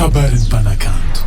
kabarin'ny mpanakanto.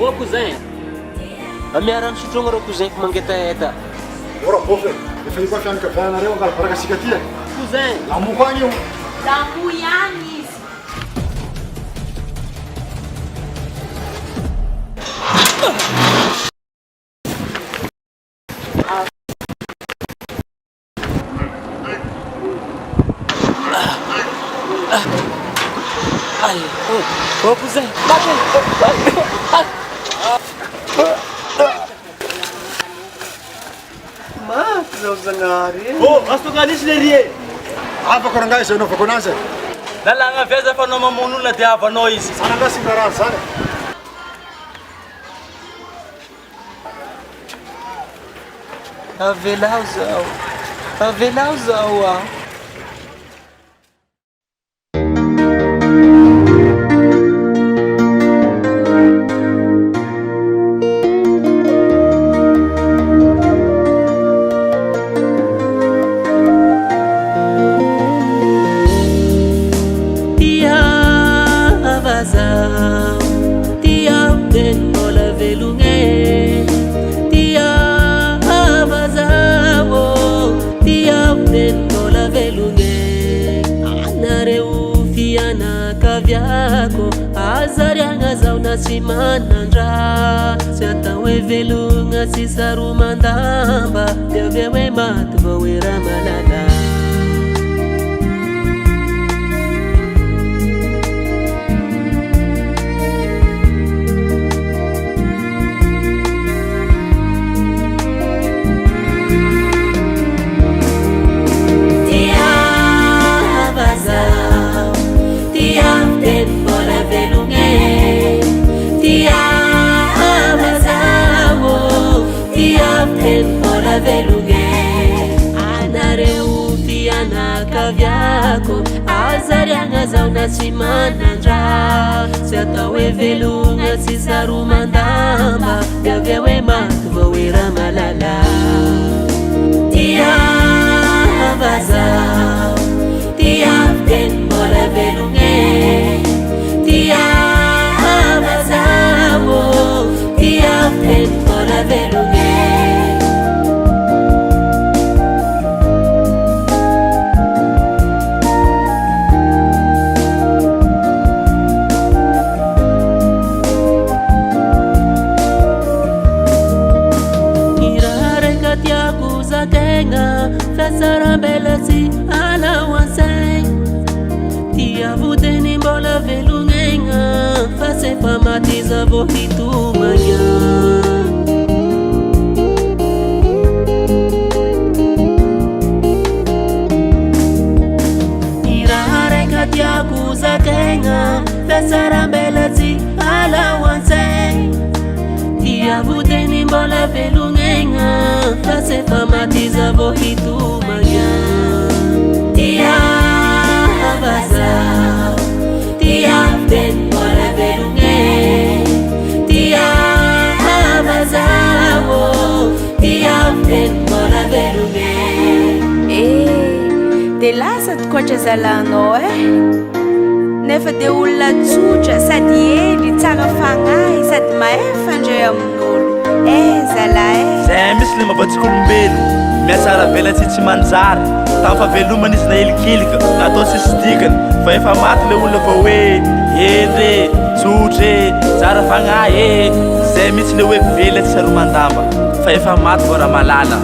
Ô cousin, amiarano sotrogna rô cousin ko mangetaheta. Ora bofe, efa io qua fianakavianareo angalabaraka asika ty. Cousin, lamoko agny io. Lamo ihany izy. Ai, ô cousin, Maty zao zagnahary. Oh, astokanisy le rie. Afaka rangahy izay anaovako anazy. Lalagna viaza fa anao mamono olona dia avanao izy. Sananga singarano zany. Avelao zao ah. Azariagna zao na tsy manandra, tsy atao hoe velogna tsy saromandamba, dia avy hoe maty vao hoe raha malala. Anareo fianakaviako, azariagna zao na tsy manandra, tsy atao hoe velogna tsy saromandamba, dia avy hoe maty vao hoe raha malala. Tia vazao, tia fiteny mbola velogna, tia vazao, tia fiteny mbola velogna. Sarambelazi ala wansay tia vuteni mbola velung'aigna fa se fa matiza vo hitomagna. Iraha raika tiako zakaigna fa sarambelazi ala wansay tia vuteni mbola velung'aigna fa se fa matiza vo hitomagna. Tia vazao, tia fiteny mbola velogna, tia vazao, tia fiteny mbola velogna. Dia lasa tokoatra zalanao nefa dia olona tsotra sady hely tsara fagnahy sady mahay fandray amin'olo. Zalahy Zay misy le mavatsok'olombelo miasa aravela tsy manjary, tamin'ny fahavelomana izy na helikilika natao tsisy dikany, fa efa maty le olona vao hoe hely tsotra tsara fagnahy zay misy le hoe vela tsy saromandamba, fa efa maty vao raha malala.